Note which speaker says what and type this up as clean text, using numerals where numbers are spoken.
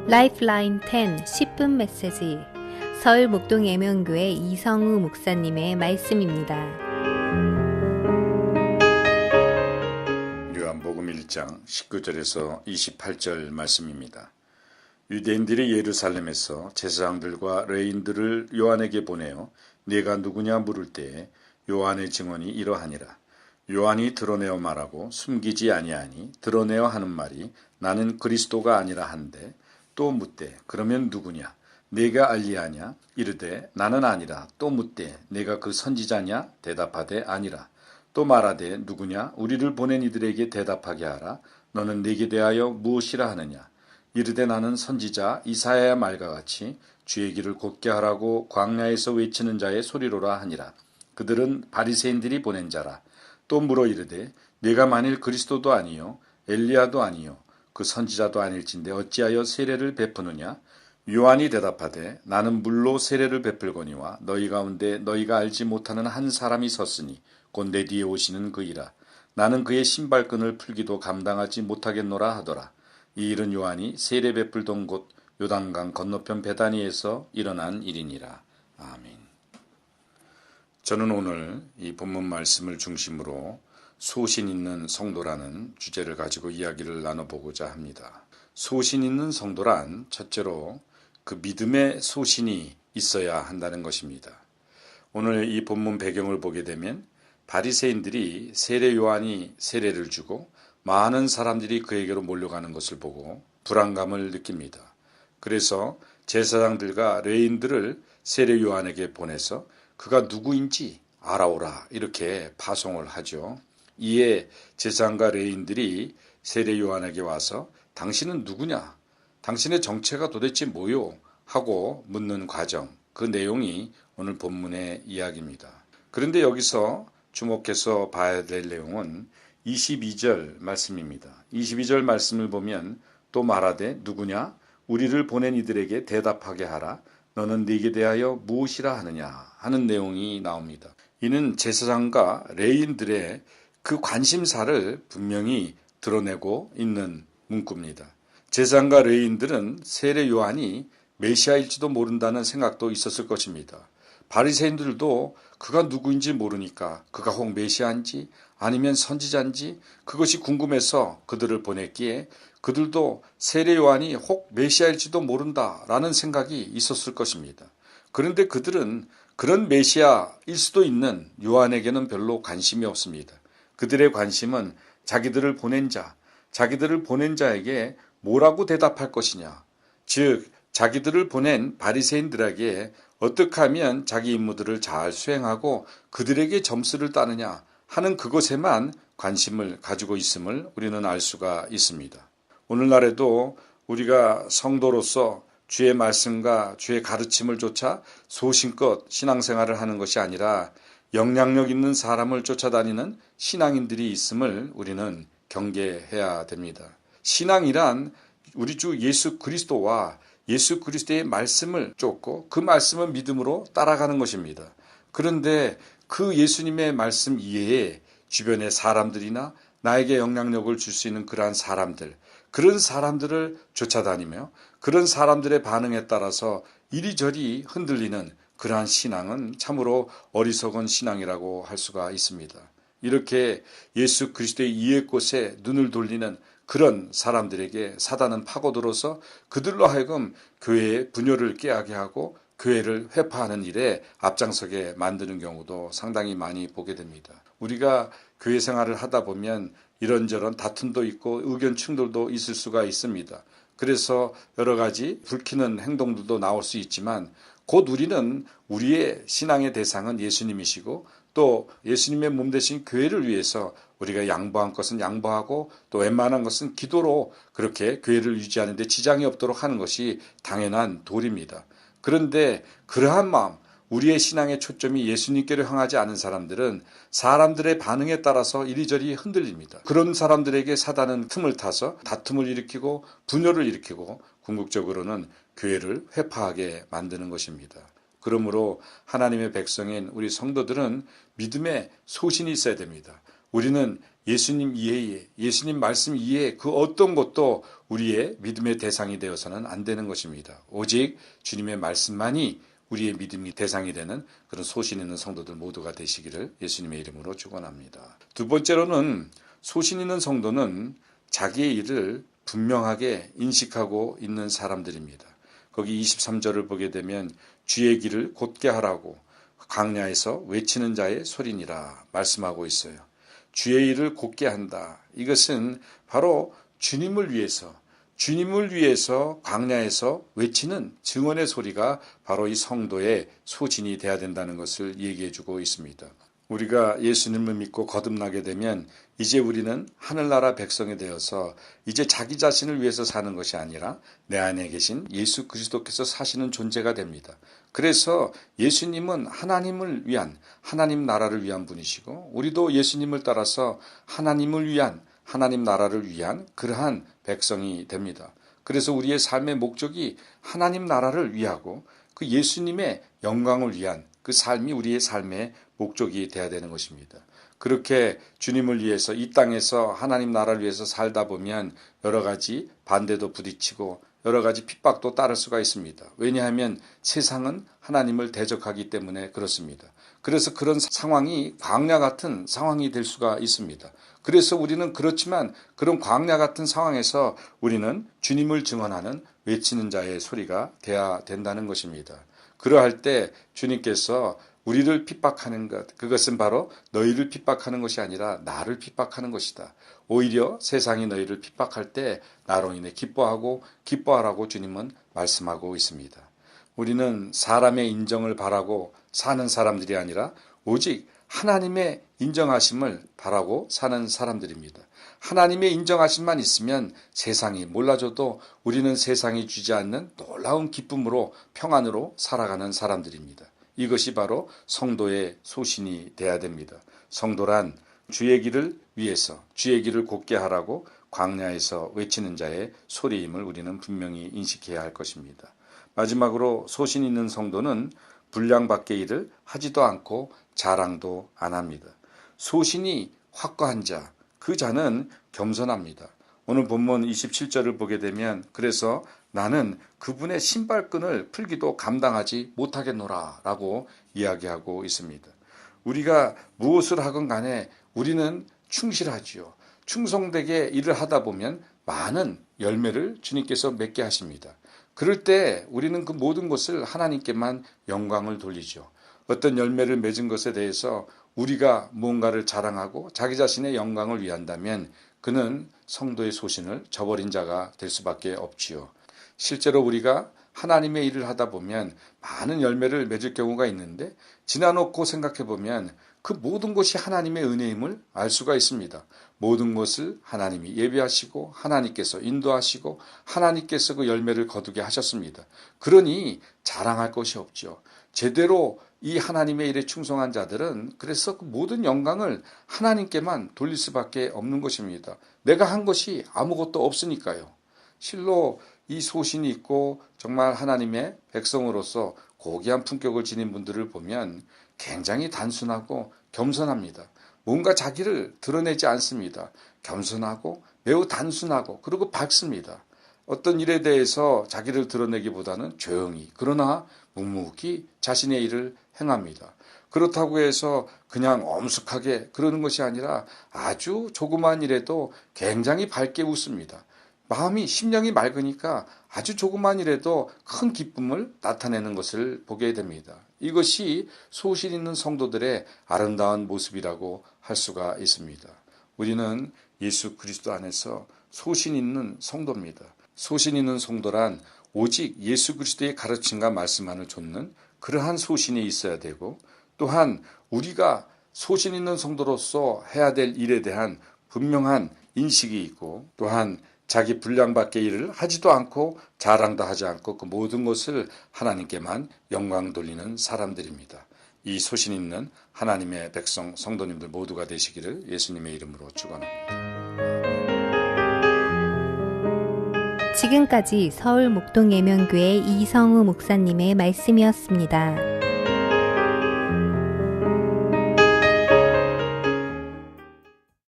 Speaker 1: 라이프라인 10 10분 메시지 서울 목동예명교회 이성우 목사님의 말씀입니다.
Speaker 2: 요한복음 1장 19절에서 28절 말씀입니다. 유대인들이 예루살렘에서 제사장들과 레인들을 요한에게 보내어 네가 누구냐 물을 때에 요한의 증언이 이러하니라. 요한이 드러내어 말하고 숨기지 아니하니 드러내어 하는 말이 나는 그리스도가 아니라 한데 또 묻되 그러면 누구냐 네가 알리하냐 이르되 나는 아니라 또 묻되 네가 그 선지자냐 대답하되 아니라 또 말하되 누구냐 우리를 보낸 이들에게 대답하게 하라 너는 네게 대하여 무엇이라 하느냐 이르되 나는 선지자 이사야의 말과 같이 주의 길을 곧게 하라고 광야에서 외치는 자의 소리로라 하니라. 그들은 바리새인들이 보낸 자라. 또 물어 이르되 네가 만일 그리스도도 아니요 엘리야도 아니요 그 선지자도 아닐진데 어찌하여 세례를 베푸느냐. 요한이 대답하되 나는 물로 세례를 베풀거니와 너희 가운데 너희가 알지 못하는 한 사람이 섰으니 곧 내 뒤에 오시는 그이라. 나는 그의 신발끈을 풀기도 감당하지 못하겠노라 하더라. 이 일은 요한이 세례 베풀던 곳 요단강 건너편 베다니에서 일어난 일이니라. 아멘. 저는 오늘 이 본문 말씀을 중심으로 소신 있는 성도라는 주제를 가지고 이야기를 나눠보고자 합니다. 소신 있는 성도란 첫째로 그 믿음의 소신이 있어야 한다는 것입니다. 오늘 이 본문 배경을 보게 되면 바리새인들이 세례 요한이 세례를 주고 많은 사람들이 그에게로 몰려가는 것을 보고 불안감을 느낍니다. 그래서 제사장들과 레인들을 세례 요한에게 보내서 그가 누구인지 알아오라 이렇게 파송을 하죠. 이에 제사장과 레인들이 세례 요한에게 와서 당신은 누구냐? 당신의 정체가 도대체 뭐요? 하고 묻는 과정, 그 내용이 오늘 본문의 이야기입니다. 그런데 여기서 주목해서 봐야 될 내용은 22절 말씀입니다. 22절 말씀을 보면 또 말하되 누구냐? 우리를 보낸 이들에게 대답하게 하라. 너는 네게 대하여 무엇이라 하느냐 하는 내용이 나옵니다. 이는 제사장과 레인들의 그 관심사를 분명히 드러내고 있는 문구입니다. 제사장과 레인들은 세례 요한이 메시아일지도 모른다는 생각도 있었을 것입니다. 바리새인들도 그가 누구인지 모르니까 그가 혹 메시아인지 아니면 선지자인지 그것이 궁금해서 그들을 보냈기에 그들도 세례 요한이 혹 메시아일지도 모른다라는 생각이 있었을 것입니다. 그런데 그들은 그런 메시아일 수도 있는 요한에게는 별로 관심이 없습니다. 그들의 관심은 자기들을 보낸 자에게 뭐라고 대답할 것이냐, 즉 자기들을 보낸 바리새인들에게 어떻게 하면 자기 임무들을 잘 수행하고 그들에게 점수를 따느냐 하는 그것에만 관심을 가지고 있음을 우리는 알 수가 있습니다. 오늘날에도 우리가 성도로서 주의 말씀과 주의 가르침을 쫓아 소신껏 신앙생활을 하는 것이 아니라 영향력 있는 사람을 쫓아다니는 신앙인들이 있음을 우리는 경계해야 됩니다. 신앙이란 우리 주 예수 그리스도와 예수 그리스도의 말씀을 쫓고 그 말씀을 믿음으로 따라가는 것입니다. 그런데 그 예수님의 말씀 이외에 주변의 사람들이나 나에게 영향력을 줄 수 있는 그러한 사람들, 그런 사람들을 쫓아다니며 그런 사람들의 반응에 따라서 이리저리 흔들리는 그러한 신앙은 참으로 어리석은 신앙이라고 할 수가 있습니다. 이렇게 예수 그리스도의 이해 곳에 눈을 돌리는 그런 사람들에게 사단은 파고들어서 그들로 하여금 교회의 분열을 깨하게 하고 교회를 회파하는 일에 앞장서게 만드는 경우도 상당히 많이 보게 됩니다. 우리가 교회 생활을 하다 보면 이런저런 다툼도 있고 의견 충돌도 있을 수가 있습니다. 그래서 여러 가지 불키는 행동들도 나올 수 있지만 곧 우리는 우리의 신앙의 대상은 예수님이시고 또 예수님의 몸 되신 교회를 위해서 우리가 양보한 것은 양보하고 또 웬만한 것은 기도로 그렇게 교회를 유지하는 데 지장이 없도록 하는 것이 당연한 도리입니다. 그런데 그러한 마음, 우리의 신앙의 초점이 예수님께로 향하지 않은 사람들은 사람들의 반응에 따라서 이리저리 흔들립니다. 그런 사람들에게 사단은 틈을 타서 다툼을 일으키고 분열을 일으키고 궁극적으로는 교회를 회파하게 만드는 것입니다. 그러므로 하나님의 백성인 우리 성도들은 믿음의 소신이 있어야 됩니다. 우리는 예수님 이외에, 예수님 말씀 이외에 그 어떤 것도 우리의 믿음의 대상이 되어서는 안 되는 것입니다. 오직 주님의 말씀만이 우리의 믿음의 대상이 되는 그런 소신 있는 성도들 모두가 되시기를 예수님의 이름으로 축원합니다. 두 번째로는 소신 있는 성도는 자기의 일을 분명하게 인식하고 있는 사람들입니다. 거기 23절을 보게 되면 주의 길을 곧게 하라고 광야에서 외치는 자의 소리니라 말씀하고 있어요. 주의 일을 곧게 한다. 이것은 바로 주님을 위해서 광야에서 외치는 증언의 소리가 바로 이 성도의 소신이 되어야 된다는 것을 얘기해 주고 있습니다. 우리가 예수님을 믿고 거듭나게 되면 이제 우리는 하늘나라 백성이 되어서 이제 자기 자신을 위해서 사는 것이 아니라 내 안에 계신 예수 그리스도께서 사시는 존재가 됩니다. 그래서 예수님은 하나님을 위한, 하나님 나라를 위한 분이시고 우리도 예수님을 따라서 하나님을 위한, 하나님 나라를 위한 그러한 백성이 됩니다. 그래서 우리의 삶의 목적이 하나님 나라를 위하고 그 예수님의 영광을 위한 그 삶이 우리의 삶의 목적이 되어야 되는 것입니다. 그렇게 주님을 위해서 이 땅에서 하나님 나라를 위해서 살다 보면 여러 가지 반대도 부딪히고 여러 가지 핍박도 따를 수가 있습니다. 왜냐하면 세상은 하나님을 대적하기 때문에 그렇습니다. 그래서 그런 상황이 광야 같은 상황이 될 수가 있습니다. 그래서 우리는 그렇지만 그런 광야 같은 상황에서 우리는 주님을 증언하는 외치는 자의 소리가 돼야 된다는 것입니다. 그러할 때 주님께서 우리를 핍박하는 것, 그것은 바로 너희를 핍박하는 것이 아니라 나를 핍박하는 것이다. 오히려 세상이 너희를 핍박할 때 나로 인해 기뻐하라고 주님은 말씀하고 있습니다. 우리는 사람의 인정을 바라고 사는 사람들이 아니라 오직 하나님의 인정하심을 바라고 사는 사람들입니다. 하나님의 인정하심만 있으면 세상이 몰라줘도 우리는 세상이 주지 않는 놀라운 기쁨으로 평안으로 살아가는 사람들입니다. 이것이 바로 성도의 소신이 돼야 됩니다. 성도란 주의 길을 위해서 주의 길을 곧게 하라고 광야에서 외치는 자의 소리임을 우리는 분명히 인식해야 할 것입니다. 마지막으로 소신 있는 성도는 분량 밖의 일을 하지도 않고 자랑도 안 합니다. 소신이 확고한 자, 그 자는 겸손합니다. 오늘 본문 27절을 보게 되면 그래서 나는 그분의 신발끈을 풀기도 감당하지 못하겠노라 라고 이야기하고 있습니다. 우리가 무엇을 하건 간에 우리는 충실하지요. 충성되게 일을 하다 보면 많은 열매를 주님께서 맺게 하십니다. 그럴 때 우리는 그 모든 것을 하나님께만 영광을 돌리죠. 어떤 열매를 맺은 것에 대해서 우리가 무언가를 자랑하고 자기 자신의 영광을 위한다면 그는 성도의 소신을 저버린 자가 될 수밖에 없지요. 실제로 우리가 하나님의 일을 하다 보면 많은 열매를 맺을 경우가 있는데 지나놓고 생각해 보면 그 모든 것이 하나님의 은혜임을 알 수가 있습니다. 모든 것을 하나님이 예비하시고 하나님께서 인도하시고 하나님께서 그 열매를 거두게 하셨습니다. 그러니 자랑할 것이 없죠. 제대로 이 하나님의 일에 충성한 자들은 그래서 그 모든 영광을 하나님께만 돌릴 수밖에 없는 것입니다. 내가 한 것이 아무것도 없으니까요. 실로 이 소신이 있고 정말 하나님의 백성으로서 고귀한 품격을 지닌 분들을 보면 굉장히 단순하고 겸손합니다. 뭔가 자기를 드러내지 않습니다. 겸손하고 매우 단순하고 그리고 밝습니다. 어떤 일에 대해서 자기를 드러내기보다는 조용히 그러나 묵묵히 자신의 일을 행합니다. 그렇다고 해서 그냥 엄숙하게 그러는 것이 아니라 아주 조그마한 일에도 굉장히 밝게 웃습니다. 심령이 맑으니까 아주 조그만 일에도 큰 기쁨을 나타내는 것을 보게 됩니다. 이것이 소신 있는 성도들의 아름다운 모습이라고 할 수가 있습니다. 우리는 예수 그리스도 안에서 소신 있는 성도입니다. 소신 있는 성도란 오직 예수 그리스도의 가르침과 말씀만을 좇는 그러한 소신이 있어야 되고 또한 우리가 소신 있는 성도로서 해야 될 일에 대한 분명한 인식이 있고 또한 자기 분량 밖의 일을 하지도 않고 자랑도 하지 않고 그 모든 것을 하나님께만 영광 돌리는 사람들입니다. 이 소신 있는 하나님의 백성 성도님들 모두가 되시기를 예수님의 이름으로 축원합니다.
Speaker 1: 지금까지 서울 목동 예명교회 이성우 목사님의 말씀이었습니다.